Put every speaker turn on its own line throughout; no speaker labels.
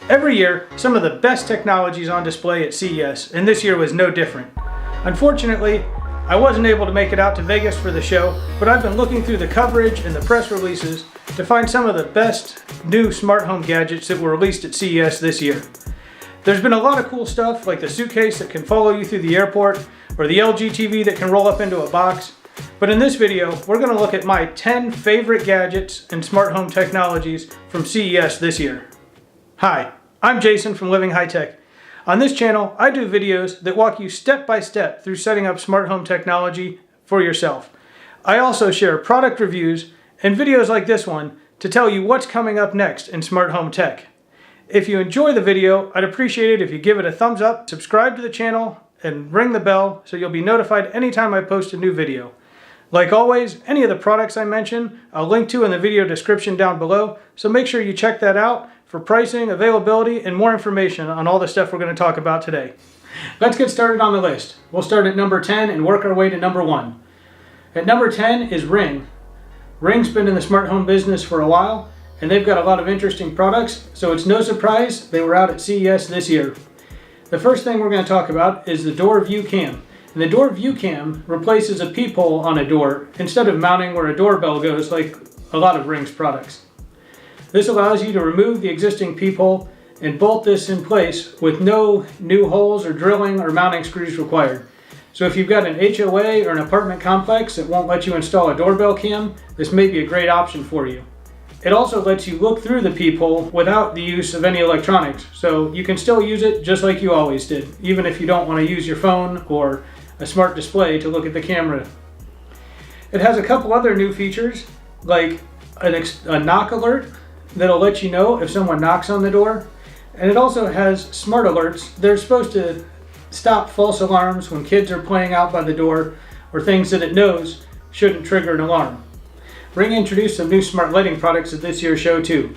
Every year, some of the best technology is on display at CES, and this year was no different. Unfortunately, I wasn't able to make it out to Vegas for the show, but I've been looking through the coverage and the press releases to find some of the best new smart home gadgets that were released at CES this year. There's been a lot of cool stuff like the suitcase that can follow you through the airport, or the LG TV that can roll up into a box. But in this video, we're going to look at my 10 favorite gadgets and smart home technologies from CES this year. Hi, I'm Jason from Living High Tech. On this channel, I do videos that walk you step by step through setting up smart home technology for yourself. I also share product reviews and videos like this one to tell you what's coming up next in smart home tech. If you enjoy the video, I'd appreciate it if you give it a thumbs up, subscribe to the channel, and ring the bell so you'll be notified anytime I post a new video. Like always, any of the products I mention, I'll link to in the video description down below, so make sure you check that out for pricing, availability, and more information on all the stuff we're going to talk about today. Let's get started on the list. We'll start at number 10 and work our way to number 1. At number 10 is Ring. Ring's been in the smart home business for a while, and they've got a lot of interesting products, so it's no surprise they were out at CES this year. The first thing we're going to talk about is the Door View Cam. And the Door View Cam replaces a peephole on a door instead of mounting where a doorbell goes like a lot of Ring's products. This allows you to remove the existing peephole and bolt this in place with no new holes or drilling or mounting screws required. So if you've got an HOA or an apartment complex that won't let you install a doorbell cam, this may be a great option for you. It also lets you look through the peephole without the use of any electronics, so you can still use it just like you always did, even if you don't want to use your phone or a smart display to look at the camera. It has a couple other new features, like a knock alert that'll let you know if someone knocks on the door, and it also has smart alerts. They're supposed to stop false alarms when kids are playing out by the door or things that it knows shouldn't trigger an alarm. Ring introduced some new smart lighting products at this year's show too.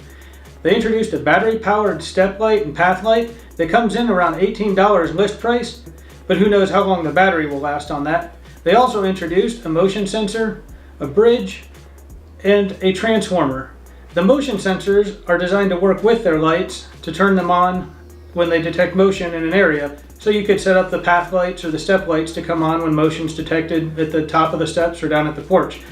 They introduced a battery-powered step light and path light that comes in around $18 list price, but who knows how long the battery will last on that. They also introduced a motion sensor, a bridge, and a transformer. The motion sensors are designed to work with their lights to turn them on when they detect motion in an area, so you could set up the path lights or the step lights to come on when motion's detected at the top of the steps or down at the porch.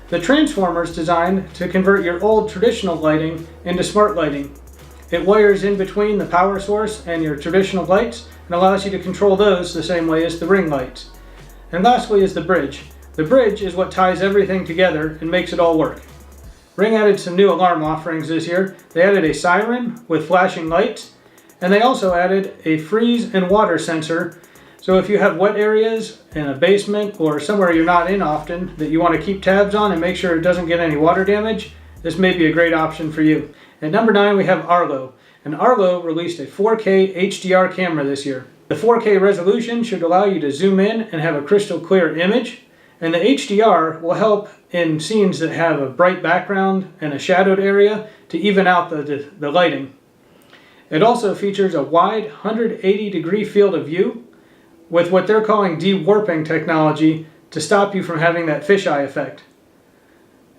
The transformer is designed to convert your old traditional lighting into smart lighting. It wires in between the power source and your traditional lights and allows you to control those the same way as the Ring lights. And lastly is the bridge. The bridge is what ties everything together and makes it all work. Ring added some new alarm offerings this year. They added a siren with flashing lights, and they also added a freeze and water sensor. So if you have wet areas in a basement or somewhere you're not in often that you want to keep tabs on and make sure it doesn't get any water damage, this may be a great option for you. At number 9 we have Arlo. And Arlo released a 4K HDR camera this year. The 4K resolution should allow you to zoom in and have a crystal clear image, and the HDR will help in scenes that have a bright background and a shadowed area to even out the lighting. It also features a wide 180-degree field of view with what they're calling de-warping technology to stop you from having that fisheye effect.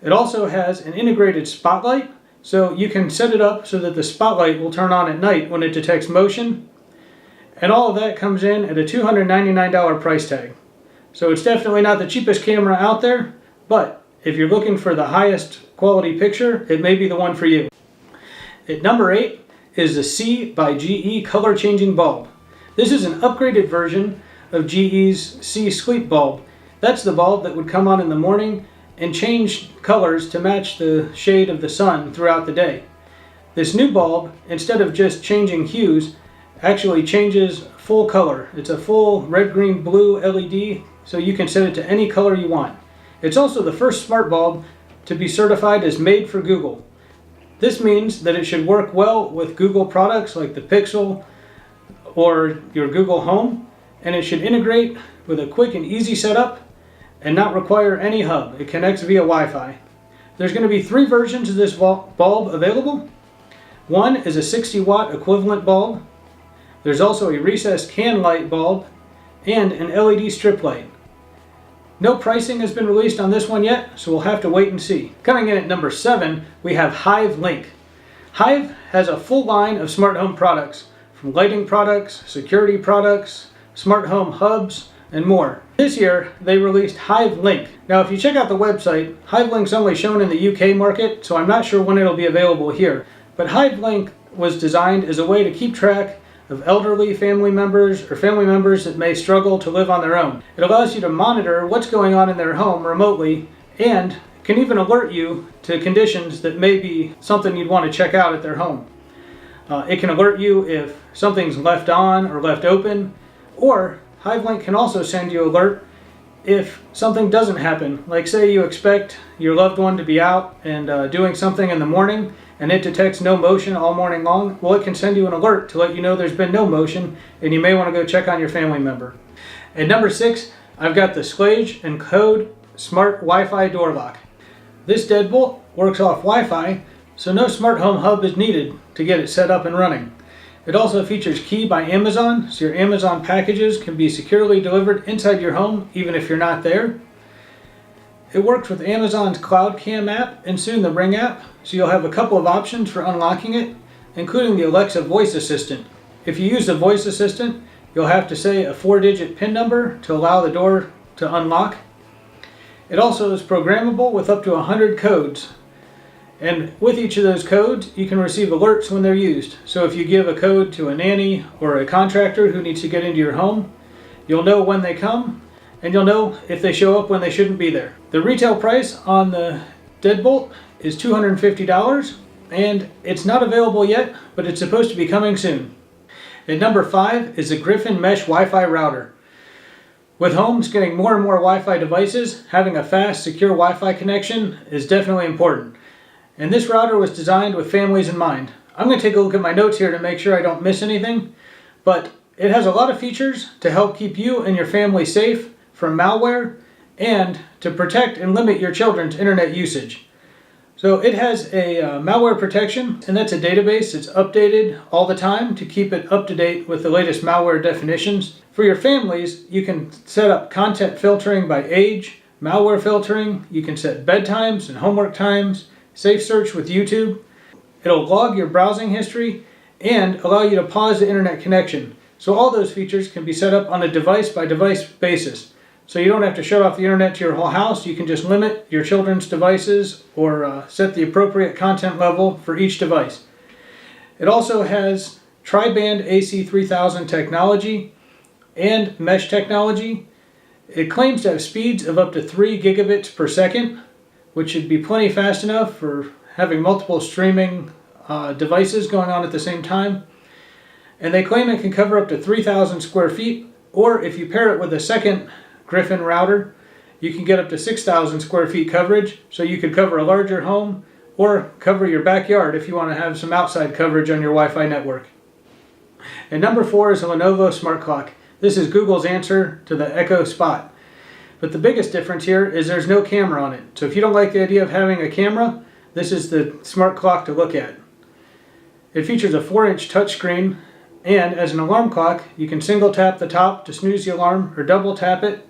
It also has an integrated spotlight, so you can set it up so that the spotlight will turn on at night when it detects motion. And all of that comes in at a $299 price tag. So it's definitely not the cheapest camera out there, but if you're looking for the highest quality picture, it may be the one for you. At number 8 is the C by GE color changing bulb. This is an upgraded version of GE's C sleep bulb. That's the bulb that would come on in the morning and change colors to match the shade of the sun throughout the day. This new bulb, instead of just changing hues, actually changes full color. It's a full red, green, blue LED, so you can set it to any color you want. It's also the first smart bulb to be certified as made for Google. This means that it should work well with Google products like the Pixel or your Google Home, and it should integrate with a quick and easy setup and not require any hub. It connects via Wi-Fi. There's going to be 3 versions of this bulb available. One is a 60 watt equivalent bulb. There's also a recessed can light bulb and an LED strip light. No pricing has been released on this one yet, so we'll have to wait and see. Coming in at number 7, we have Hive Link. Hive has a full line of smart home products, from lighting products, security products, smart home hubs, and more. This year, they released Hive Link. Now, if you check out the website, Hive Link's only shown in the UK market, so I'm not sure when it'll be available here. But Hive Link was designed as a way to keep track of elderly family members or family members that may struggle to live on their own. It allows you to monitor what's going on in their home remotely and can even alert you to conditions that may be something you'd want to check out at their home. It can alert you if something's left on or left open, or Hive Link can also send you an alert if something doesn't happen. Like say you expect your loved one to be out and doing something in the morning and it detects no motion all morning long, well, it can send you an alert to let you know there's been no motion and you may want to go check on your family member. At number 6, I've got the Schlage Encode Smart Wi-Fi Door Lock. This deadbolt works off Wi-Fi, so no smart home hub is needed to get it set up and running. It also features Key by Amazon, so your Amazon packages can be securely delivered inside your home even if you're not there. It works with Amazon's Cloud Cam app and soon the Ring app, so you'll have a couple of options for unlocking it, including the Alexa voice assistant. If you use the voice assistant, you'll have to say a 4-digit PIN number to allow the door to unlock. It also is programmable with up to 100 codes. And with each of those codes, you can receive alerts when they're used. So if you give a code to a nanny or a contractor who needs to get into your home, you'll know when they come, and you'll know if they show up when they shouldn't be there. The retail price on the Deadbolt is $250, and it's not available yet, but it's supposed to be coming soon. At number 5 is the Gryphon Mesh Wi-Fi Router. With homes getting more and more Wi-Fi devices, having a fast, secure Wi-Fi connection is definitely important. And this router was designed with families in mind. I'm going to take a look at my notes here to make sure I don't miss anything, but it has a lot of features to help keep you and your family safe from malware and to protect and limit your children's internet usage. So it has a malware protection, and that's a database that's updated all the time to keep it up to date with the latest malware definitions. For your families, you can set up content filtering by age, malware filtering, you can set bedtimes and homework times, safe search with YouTube. It'll log your browsing history and allow you to pause the internet connection. So all those features can be set up on a device-by-device basis. So you don't have to shut off the internet to your whole house. You can just limit your children's devices or set the appropriate content level for each device. It also has tri-band AC3000 technology and mesh technology. It claims to have speeds of up to 3 gigabits per second, which should be plenty fast enough for having multiple streaming devices going on at the same time. And they claim it can cover up to 3,000 square feet, or if you pair it with a second Gryphon router, you can get up to 6,000 square feet coverage, so you could cover a larger home or cover your backyard if you want to have some outside coverage on your Wi-Fi network. And number 4 is a Lenovo smart clock. This is Google's answer to the Echo Spot. But the biggest difference here is there's no camera on it. So if you don't like the idea of having a camera, this is the smart clock to look at. It features a 4-inch touchscreen, and as an alarm clock, you can single tap the top to snooze the alarm or double tap it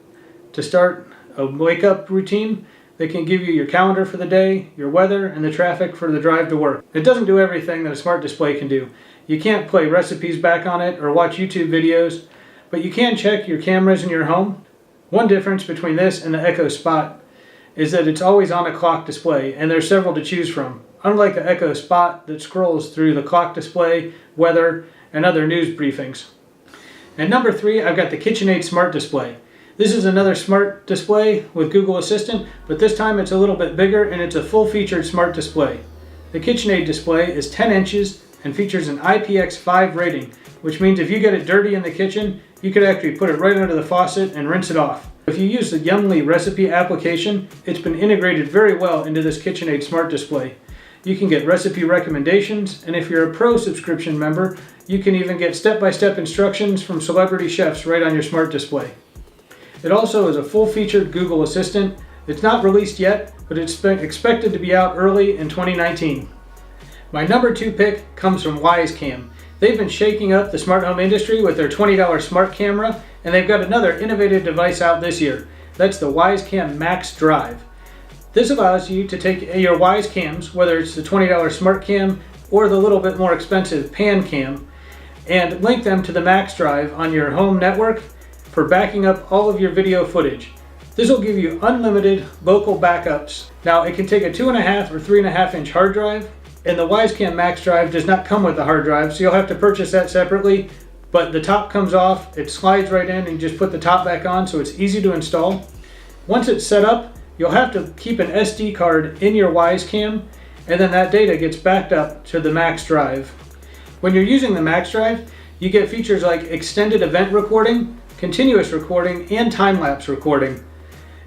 to start a wake-up routine. They can give you your calendar for the day, your weather, and the traffic for the drive to work. It doesn't do everything that a smart display can do. You can't play recipes back on it or watch YouTube videos, but you can check your cameras in your home. One difference between this and the Echo Spot is that it's always on a clock display, and there's several to choose from, unlike the Echo Spot that scrolls through the clock display, weather, and other news briefings. And number 3, I've got the KitchenAid Smart Display. This is another smart display with Google Assistant, but this time it's a little bit bigger and it's a full-featured smart display. The KitchenAid display is 10 inches and features an IPX5 rating, which means if you get it dirty in the kitchen, you could actually put it right under the faucet and rinse it off. If you use the Yumly recipe application, it's been integrated very well into this KitchenAid smart display. You can get recipe recommendations, and if you're a Pro subscription member, you can even get step-by-step instructions from celebrity chefs right on your smart display. It also is a full-featured Google Assistant. It's not released yet, but it's expected to be out early in 2019. My number 2 pick comes from Wyze Cam. They've been shaking up the smart home industry with their $20 smart camera, and they've got another innovative device out this year. That's the Wyze Cam Max Drive. This allows you to take your Wyze cams, whether it's the $20 smart cam, or the little bit more expensive Pan Cam, and link them to the Max Drive on your home network for backing up all of your video footage. This will give you unlimited local backups. Now it can take a 2.5 or 3.5 inch hard drive, and the Wyze Cam MaxDrive does not come with the hard drive, so you'll have to purchase that separately, but the top comes off, it slides right in, and you just put the top back on, so it's easy to install. Once it's set up, you'll have to keep an SD card in your Wyze Cam, and then that data gets backed up to the Max Drive. When you're using the Max Drive, you get features like extended event recording, continuous recording, and time-lapse recording.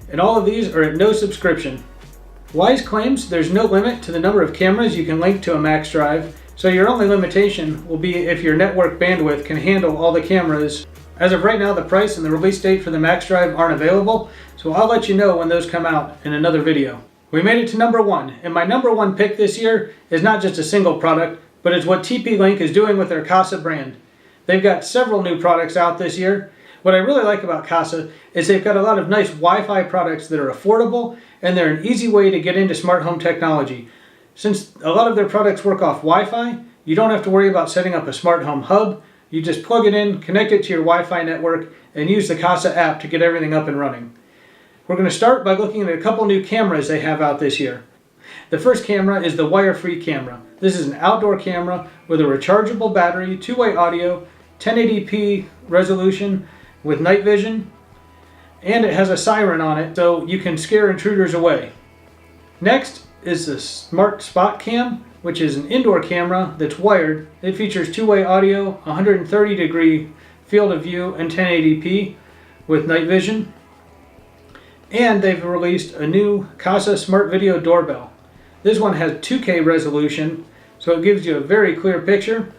And all of these are at no subscription. Wyze claims there's no limit to the number of cameras you can link to a Max Drive, so your only limitation will be if your network bandwidth can handle all the cameras. As of right now, the price and the release date for the Max Drive aren't available, so I'll let you know when those come out in another video. We made it to number 1, and my number 1 pick this year is not just a single product, but it's what TP Link is doing with their Kasa brand. They've got several new products out this year. What I really like about Kasa is they've got a lot of nice Wi-Fi products that are affordable, and they're an easy way to get into smart home technology. Since a lot of their products work off Wi-Fi, you don't have to worry about setting up a smart home hub. You just plug it in, connect it to your Wi-Fi network, and use the Kasa app to get everything up and running. We're going to start by looking at a couple new cameras they have out this year. The first camera is the wire-free camera. This is an outdoor camera with a rechargeable battery, two-way audio, 1080p resolution with night vision, and it has a siren on it so you can scare intruders away. Next is the Smart Spot Cam, which is an indoor camera that's wired. It features two-way audio, 130-degree field of view, and 1080p with night vision. And they've released a new Kasa Smart Video Doorbell. This one has 2K resolution, so it gives you a very clear picture.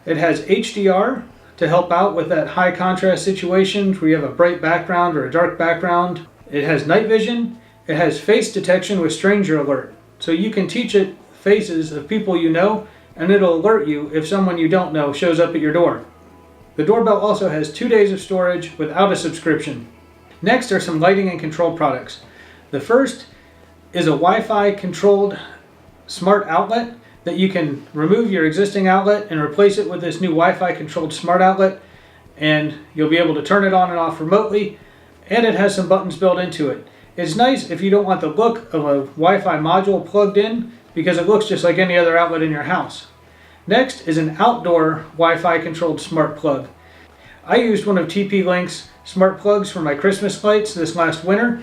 It has HDR to help out with that high contrast situations where you have a bright background or a dark background. It has night vision. It has face detection with stranger alert. So you can teach it faces of people you know, and it'll alert you if someone you don't know shows up at your door. The doorbell also has 2 days of storage without a subscription. Next are some lighting and control products. The first is a Wi-Fi controlled smart outlet that you can remove your existing outlet and replace it with this new Wi-Fi controlled smart outlet, and you'll be able to turn it on and off remotely, and it has some buttons built into it. It's nice if you don't want the look of a Wi-Fi module plugged in, because it looks just like any other outlet in your house. Next is an outdoor Wi-Fi controlled smart plug. I used one of TP Link's smart plugs for my Christmas lights this last winter,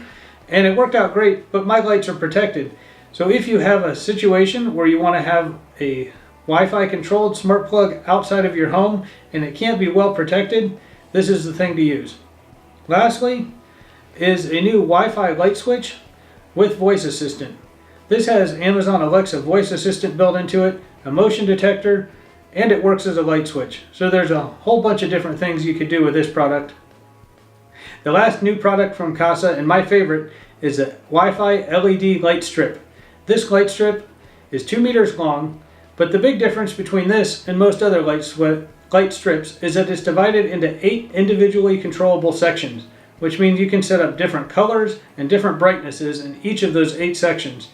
and it worked out great, but my lights are protected. So if you have a situation where you want to have a Wi-Fi controlled smart plug outside of your home and it can't be well protected, this is the thing to use. Lastly is a new Wi-Fi light switch with voice assistant. This has Amazon Alexa voice assistant built into it, a motion detector, and it works as a light switch. So there's a whole bunch of different things you could do with this product. The last new product from Kasa, and my favorite, is a Wi-Fi LED light strip. This light strip is 2 meters long, but the big difference between this and most other light strips is that it's divided into 8 individually controllable sections, which means you can set up different colors and different brightnesses in each of those 8 sections.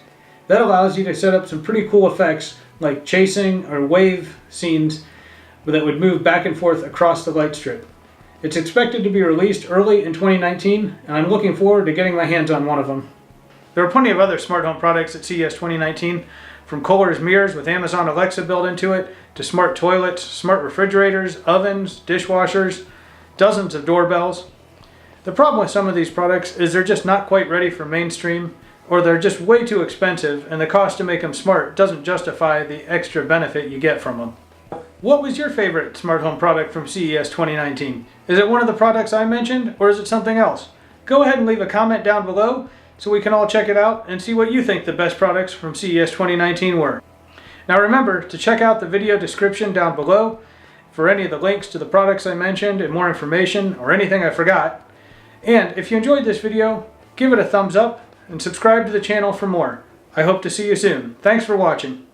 That allows you to set up some pretty cool effects like chasing or wave scenes that would move back and forth across the light strip. It's expected to be released early in 2019, and I'm looking forward to getting my hands on one of them. There are plenty of other smart home products at CES 2019, from Kohler's mirrors with Amazon Alexa built into it, to smart toilets, smart refrigerators, ovens, dishwashers, dozens of doorbells. The problem with some of these products is they're just not quite ready for mainstream, or they're just way too expensive, and the cost to make them smart doesn't justify the extra benefit you get from them. What was your favorite smart home product from CES 2019? Is it one of the products I mentioned, or is it something else? Go ahead and leave a comment down below so we can all check it out and see what you think the best products from CES 2019 were. Now remember to check out the video description down below for any of the links to the products I mentioned and more information or anything I forgot. And if you enjoyed this video, give it a thumbs up and subscribe to the channel for more. I hope to see you soon. Thanks for watching.